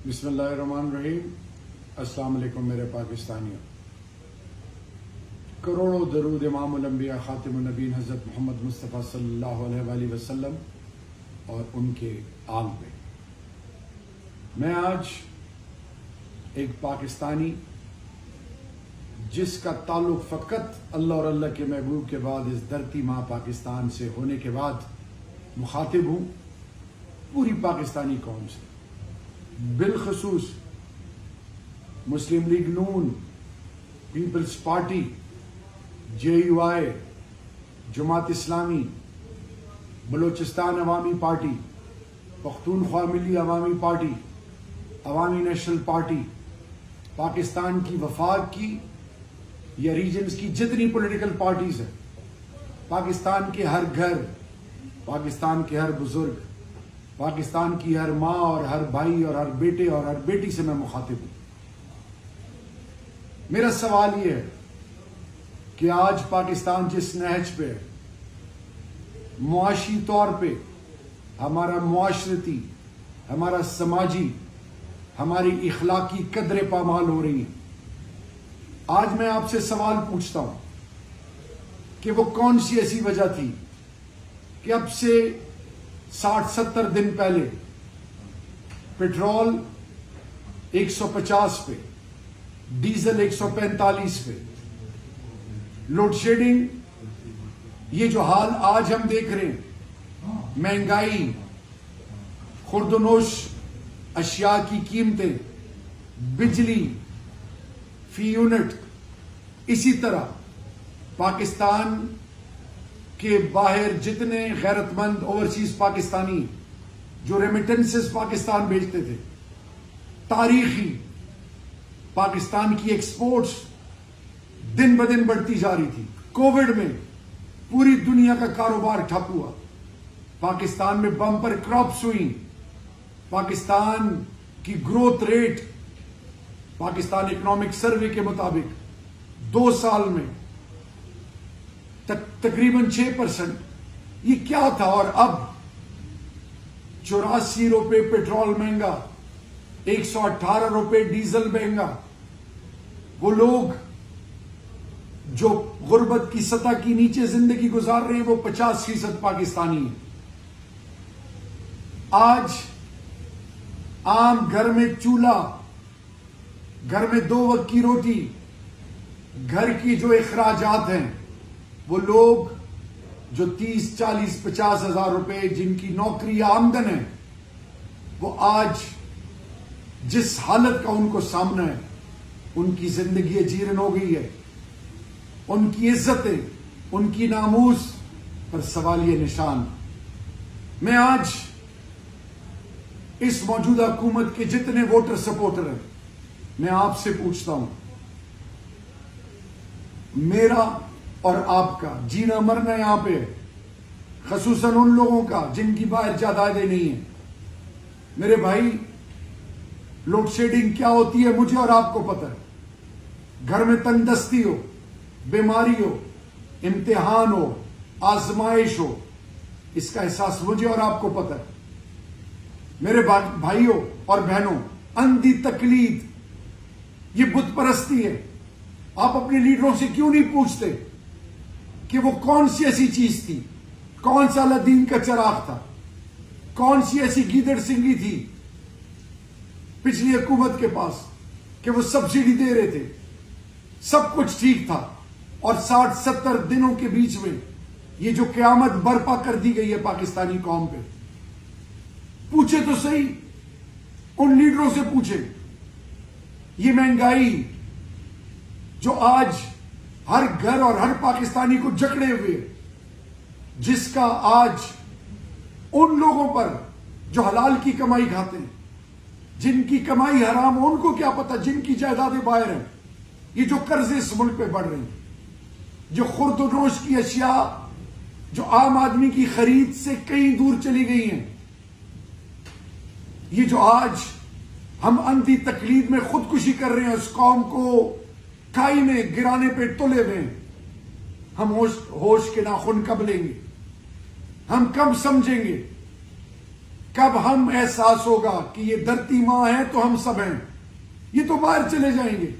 بسم اللہ الرحمن الرحیم۔ السلام علیکم میرے پاکستانیوں، کروڑوں درود امام الانبیاء خاتم النبیین حضرت محمد مصطفیٰ صلی اللہ علیہ وآلہ وسلم اور ان کے آل پہ۔ میں آج ایک پاکستانی جس کا تعلق فقط اللہ اور اللہ کے محبوب کے بعد اس دھرتی ماں پاکستان سے ہونے کے بعد مخاطب ہوں، پوری پاکستانی قوم سے، بالخصوص مسلم لیگ نون، Peoples party, JUI، Jamaat Islami, Balochistan عوامی پارٹی، پختونخوا ملی عوامی پارٹی، عوامی نیشنل پارٹی، پاکستان کی وفاق کی یا ریجنز کی جتنی پولیٹیکل پارٹیز ہیں، پاکستان کے ہر گھر، پاکستان کے ہر بزرگ، پاکستان کی ہر ماں اور ہر بھائی اور ہر بیٹے اور ہر بیٹی سے میں مخاطب ہوں۔ میرا سوال یہ ہے کہ آج پاکستان جس نہج پہ ہے، معاشی طور پہ ہمارا معاشرتی، ہمارا سماجی، ہماری اخلاقی قدریں پامال ہو رہی ہیں، آج میں آپ سے سوال پوچھتا ہوں کہ وہ کون سی ایسی وجہ تھی کہ اب سے 60-70 دن پہلے پیٹرول 150 پہ، ڈیزل 145 پہ، لوڈ شیڈنگ، یہ جو حال آج ہم دیکھ رہے ہیں، مہنگائی، خوردونوش اشیاء کی قیمتیں، بجلی فی یونٹ، اسی طرح پاکستان کہ باہر جتنے غیرت مند اوورسیز پاکستانی جو ریمیٹنسز پاکستان بھیجتے تھے، تاریخی پاکستان کی ایکسپورٹس دن بدن بڑھتی جا رہی تھی۔ کووڈ میں پوری دنیا کا کاروبار ٹھپ ہوا، پاکستان میں بمپر کراپس ہوئی، پاکستان کی growth rate Pakistan economic survey کے مطابق 2 سال میں تقریباً 6%۔ یہ کیا تھا؟ اور اب 84 روپے پیٹرول مہنگا، 118 روپے ڈیزل مہنگا۔ وہ لوگ جو غربت کی سطح کی نیچے زندگی گزار رہے ہیں، وہ 50% پاکستانی ہیں۔ آج عام گھر میں چولہا، گھر میں 2 وقت کی روٹی، گھر کی جو اخراجات ہیں، وہ لوگ جو 30, 40, 50 ہزار روپے جن کی نوکری یا آمدن ہے، وہ آج جس حالت کا ان کو سامنا ہے، ان کی زندگی جیرن ہو گئی ہے، ان کی عزتیں، ان کی ناموس پر سوالیہ نشان۔ میں آج اس موجودہ حکومت کے جتنے ووٹر سپورٹر ہیں، میں آپ سے پوچھتا ہوں، میرا اور آپ کا جینا مرنا یہاں پہ ہے، خصوصاً ان لوگوں کا جن کی باہر جائیدادیں نہیں ہیں۔ میرے بھائی، لوڈ شیڈنگ کیا ہوتی ہے مجھے اور آپ کو پتہ ہے۔ گھر میں تنگ دستی ہو، بیماری ہو، امتحان ہو، آزمائش ہو، اس کا احساس مجھے اور آپ کو پتہ ہے۔ میرے بھائیوں اور بہنوں، اندھی تقلید، یہ بت پرستی ہے۔ آپ اپنے لیڈروں سے کیوں نہیں پوچھتے کہ وہ کون سی ایسی چیز تھی، کون سا اللہ دین کا چراغ تھا، کون سی ایسی گیدڑ سنگی تھی پچھلی حکومت کے پاس کہ وہ سبسڈی دے رہے تھے، سب کچھ ٹھیک تھا، اور 60-70 دنوں کے بیچ میں یہ جو قیامت برپا کر دی گئی ہے پاکستانی قوم پہ۔ پوچھے تو صحیح، ان لیڈروں سے پوچھے، یہ مہنگائی جو آج ہر گھر اور ہر پاکستانی کو جکڑے ہوئے، جس کا آج ان لوگوں پر جو حلال کی کمائی کھاتے ہیں، جن کی کمائی حرام ہو، ان کو کیا پتا، جن کی جائیدادیں باہر ہیں، یہ جو قرضے اس ملک پہ بڑھ رہے ہیں، جو خورد و نوش کی اشیاء جو عام آدمی کی خرید سے کہیں دور چلی گئی ہیں، یہ جو آج ہم اندھی تقلید میں خودکشی کر رہے ہیں، اس قوم کو کھائی میں گرانے پہ تلے ہوئے ہیں، ہم ہوش کے ناخن کب لیں گے؟ ہم کب سمجھیں گے کب ہم احساس ہوگا کہ یہ دھرتی ماں ہے تو ہم سب ہیں، یہ تو باہر چلے جائیں گے.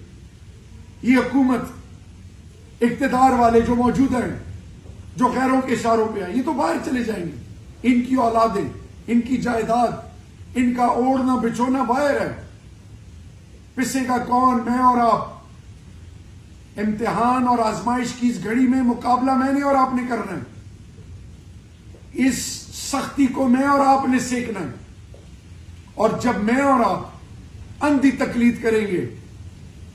یہ حکومت اقتدار والے جو موجود ہیں، جو غیروں کے اشاروں پہ ہیں، یہ تو باہر چلے جائیں گے. ان کی اولادیں، ان کی جائیداد، ان کا اوڑھنا بچھونا باہر ہے. پسے گا کون؟ میں اور آپ. امتحان اور آزمائش کی اس گھڑی میں مقابلہ میں نے اور آپ نے کرنا ہے. اس سختی کو میں اور آپ نے سیکھنا ہے. اور جب میں اور آپ اندھی تقلید کریں گے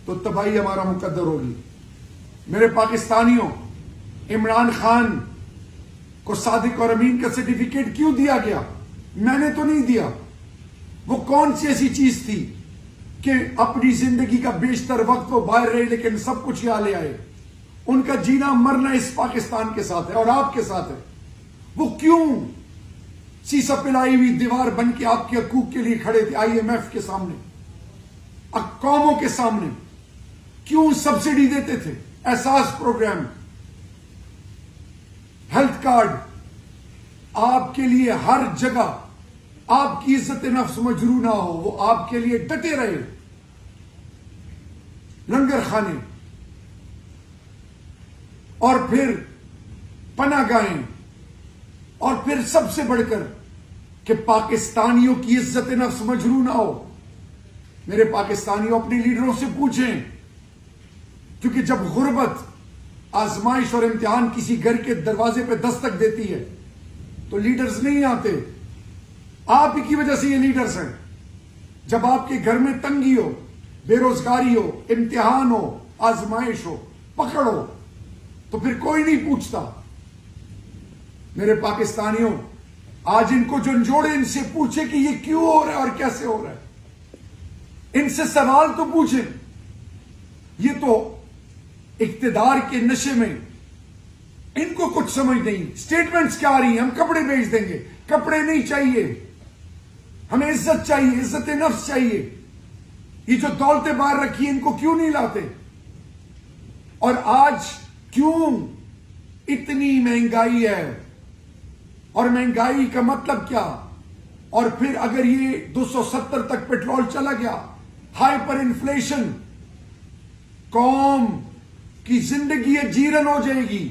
تو تباہی ہمارا مقدر ہوگی. میرے پاکستانیوں، عمران خان کو صادق اور امین کا سرٹیفکیٹ کیوں دیا گیا؟ میں نے تو نہیں دیا. وہ کون سی ایسی چیز تھی کہ اپنی زندگی کا بیشتر وقت وہ باہر رہے لیکن سب کچھ یہاں لے آئے؟ ان کا جینا مرنا اس پاکستان کے ساتھ ہے اور آپ کے ساتھ ہے. وہ کیوں سیسا پلائی ہوئی دیوار بن کے آپ کے حقوق کے لیے کھڑے تھے IMF کے سامنے، اقواموں کے سامنے؟ کیوں سبسڈی دیتے تھے؟ احساس پروگرام، ہیلتھ کارڈ، آپ کے لیے ہر جگہ آپ کی عزت نفس مجروح نہ ہو، وہ آپ کے لیے ڈٹے رہے. لنگر خانے اور پھر پناہ گاہیں، اور پھر سب سے بڑھ کر کہ پاکستانیوں کی عزت نفس مجروح نہ ہو. میرے پاکستانیوں اپنے لیڈروں سے پوچھیں، کیونکہ جب غربت، آزمائش اور امتحان کسی گھر کے دروازے پہ دستک دیتی ہے تو لیڈرز نہیں آتے. آپ ہی کی وجہ سے یہ لیڈرز ہیں. جب آپ کے گھر میں تنگی ہو، بے روزگاری ہو، امتحان ہو، آزمائش ہو، پکڑ ہو، تو پھر کوئی نہیں پوچھتا. میرے پاکستانیوں، آج ان کو جھنجھوڑے، ان سے پوچھے کہ یہ کیوں ہو رہا ہے اور کیسے ہو رہا ہے. ان سے سوال تو پوچھیں. یہ تو اقتدار کے نشے میں ان کو کچھ سمجھ نہیں. سٹیٹمنٹس کیا آ رہی ہیں؟ ہم کپڑے بیچ دیں گے. کپڑے نہیں چاہیے، ہمیں عزت چاہیے، عزت نفس چاہیے. یہ جو دولتیں باہر رکھی ہیں ان کو کیوں نہیں لاتے؟ اور آج کیوں اتنی مہنگائی ہے؟ اور مہنگائی کا مطلب کیا؟ اور پھر اگر یہ 270 تک پیٹرول چلا گیا، ہائپر انفلیشن، قوم کی زندگی جیرن ہو جائے گی.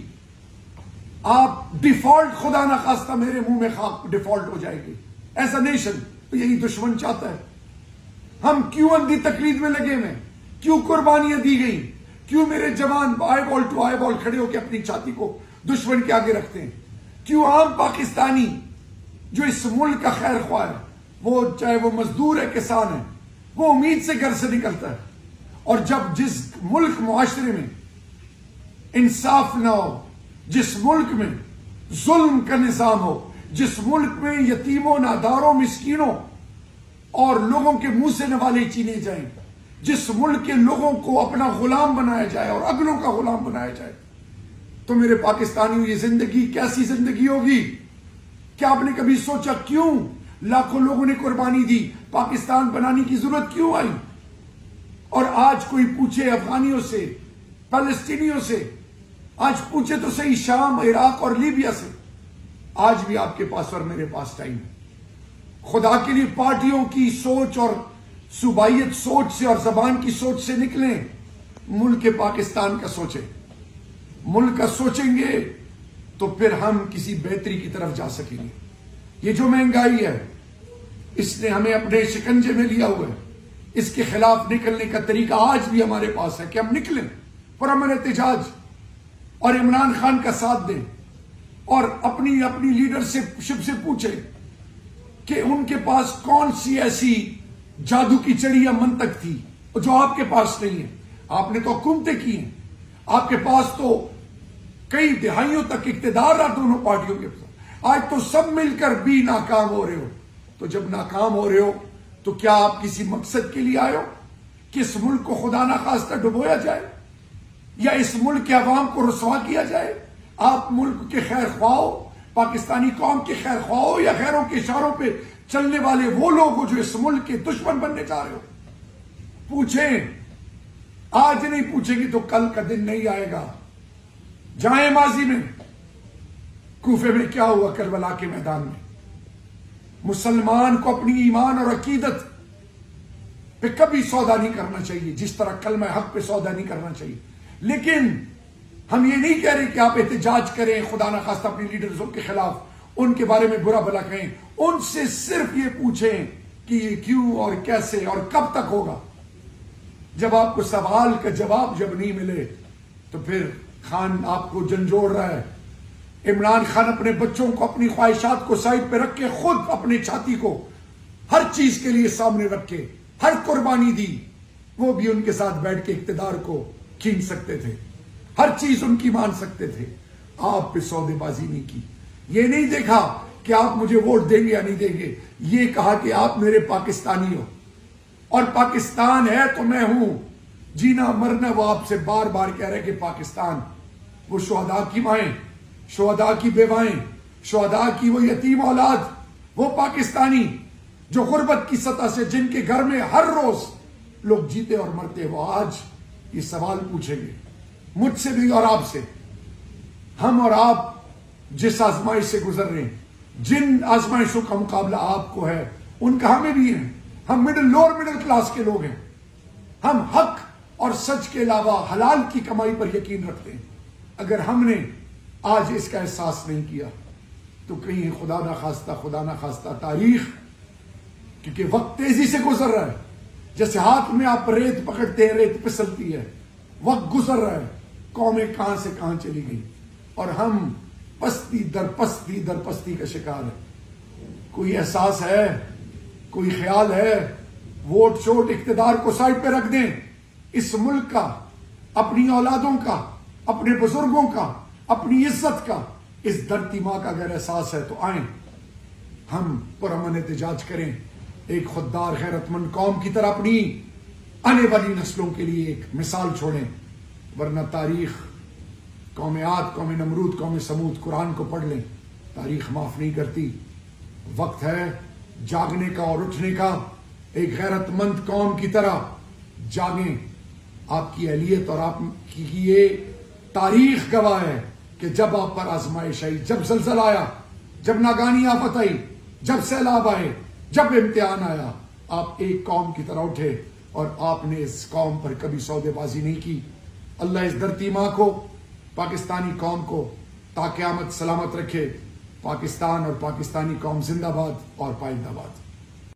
آپ ڈیفالٹ، خدا نہ خواستہ میرے منہ میں خاک، ڈیفالٹ ہو جائے گی ایز اے نیشن. تو یہی دشمن چاہتا ہے. ہم کیوں اندھی تقلید میں لگے ہوئے؟ کیوں قربانیاں دی گئی؟ کیوں میرے جوان آئی بال ٹو آئی بال کھڑے ہو کے اپنی چھاتی کو دشمن کے آگے رکھتے ہیں؟ کیوں عام پاکستانی جو اس ملک کا خیر خواہ ہے، وہ چاہے وہ مزدور ہے، کسان ہے، وہ امید سے گھر سے نکلتا ہے. اور جب جس ملک معاشرے میں انصاف نہ ہو، جس ملک میں ظلم کا نظام ہو، جس ملک میں یتیموں، ناداروں، مسکینوں اور لوگوں کے منہ سے نوالے چینے جائیں، جس ملک کے لوگوں کو اپنا غلام بنایا جائے اور اگلوں کا غلام بنایا جائے، تو میرے پاکستانیوں، یہ زندگی کیسی زندگی ہوگی؟ کیا آپ نے کبھی سوچا کیوں لاکھوں لوگوں نے قربانی دی؟ پاکستان بنانے کی ضرورت کیوں آئی؟ اور آج کوئی پوچھے افغانیوں سے، فلسطینیوں سے، آج پوچھے تو صحیح شام، عراق اور لیبیا سے. آج بھی آپ کے پاس اور میرے پاس ٹائم ہے. خدا کے لیے پارٹیوں کی سوچ اور صوبائیت سوچ سے اور زبان کی سوچ سے نکلیں. ملک پاکستان کا سوچیں. ملک کا سوچیں گے تو پھر ہم کسی بہتری کی طرف جا سکیں گے. یہ جو مہنگائی ہے، اس نے ہمیں اپنے شکنجے میں لیا ہوا ہے. اس کے خلاف نکلنے کا طریقہ آج بھی ہمارے پاس ہے کہ ہم نکلیں، پرامن احتجاج اور عمران خان کا ساتھ دیں، اور اپنی لیڈرشپ سے پوچھیں کہ ان کے پاس کون سی ایسی جادو کی چڑی یا منطق تھی جو آپ کے پاس نہیں ہے. آپ نے تو حکومتیں کی ہیں، آپ کے پاس تو کئی دہائیوں تک اقتدار رہا دونوں پارٹیوں کے پاس. آج تو سب مل کر بھی ناکام ہو رہے ہو. تو جب ناکام ہو رہے ہو تو کیا آپ کسی مقصد کے لیے آئے ہو کہ اس ملک کو خدا نہ خواستہ ڈبویا جائے یا اس ملک کے عوام کو رسوا کیا جائے؟ آپ ملک کے خیر خواہ ہو، پاکستانی قوم کے خیر خواہ ہو، یا غیروں کے اشاروں پہ چلنے والے وہ لوگ ہو جو اس ملک کے دشمن بننے جا رہے ہو؟ پوچھیں. آج نہیں پوچھیں گے تو کل کا دن نہیں آئے گا. جائیں ماضی میں، کوفے میں کیا ہوا، کربلا کے میدان میں مسلمان کو اپنی ایمان اور عقیدت پہ کبھی سودا نہیں کرنا چاہیے، جس طرح کلمہ حق پہ سودا نہیں کرنا چاہیے. لیکن ہم یہ نہیں کہہ رہے کہ آپ احتجاج کریں خدا نخواستہ اپنی لیڈرزوں کے خلاف، ان کے بارے میں برا بھلا کہیں. ان سے صرف یہ پوچھیں کہ یہ کیوں اور کیسے اور کب تک ہوگا. جب آپ کو سوال کا جواب جب نہیں ملے تو پھر خان آپ کو جھنجھوڑ رہا ہے. عمران خان اپنے بچوں کو، اپنی خواہشات کو سائڈ پہ رکھ کے خود اپنی چھاتی کو ہر چیز کے لیے سامنے رکھ کے ہر قربانی دی. وہ بھی ان کے ساتھ بیٹھ کے اقتدار کو چھین سکتے تھے، ہر چیز ان کی مان سکتے تھے. آپ پہ سودے بازی نہیں کی. یہ نہیں دیکھا کہ آپ مجھے ووٹ دیں گے یا نہیں دیں گے، یہ کہا کہ آپ میرے پاکستانی ہو اور پاکستان ہے تو میں ہوں. جینا مرنا وہ آپ سے بار بار کہہ رہے کہ پاکستان، وہ شہداء کی مائیں، شہداء کی بیوائیں، شہداء کی وہ یتیم اولاد، وہ پاکستانی جو غربت کی سطح سے جن کے گھر میں ہر روز لوگ جیتے اور مرتے، وہ آج یہ سوال پوچھیں گے مجھ سے بھی اور آپ سے. ہم اور آپ جس آزمائش سے گزر رہے ہیں، جن آزمائشوں کا مقابلہ آپ کو ہے ان کا ہمیں بھی ہے. ہم لوور مڈل کلاس کے لوگ ہیں. ہم حق اور سچ کے علاوہ حلال کی کمائی پر یقین رکھتے ہیں. اگر ہم نے آج اس کا احساس نہیں کیا تو کہیں خدا نہ خواستہ تاریخ، کیونکہ وقت تیزی سے گزر رہا ہے، جیسے ہاتھ میں آپ ریت پکڑتے ہیں ریت پھسلتی ہے، وقت گزر رہا ہے، قومیں کہاں سے کہاں چلی گئی اور ہم پستی در پستی کا شکار ہے. کوئی احساس ہے، کوئی خیال ہے؟ ووٹ شوٹ اقتدار کو سائڈ پہ رکھ دیں. اس ملک کا، اپنی اولادوں کا، اپنے بزرگوں کا، اپنی عزت کا، اس دھرتی ماں کا اگر احساس ہے تو آئیں ہم پرامن احتجاج کریں. ایک خوددار غیرت مند قوم کی طرح اپنی آنے والی نسلوں کے لیے ایک مثال چھوڑیں. ورنہ تاریخ، قوم عاد، قوم نمرود، قوم سمود، قرآن کو پڑھ لیں، تاریخ معاف نہیں کرتی. وقت ہے جاگنے کا اور اٹھنے کا. ایک غیرت مند قوم کی طرح جاگیں. آپ کی اہلیت اور آپ کی یہ تاریخ گواہ ہے کہ جب آپ پر آزمائش آئی، جب زلزلہ آیا، جب ناگہانی آفت آئی، جب سیلاب آئے، جب امتحان آیا، آپ ایک قوم کی طرح اٹھے اور آپ نے اس قوم پر کبھی سودے بازی نہیں کی. اللہ اس دھرتی ماں کو، پاکستانی قوم کو تا قیامت سلامت رکھے. پاکستان اور پاکستانی قوم زندہ باد اور پائندہ باد.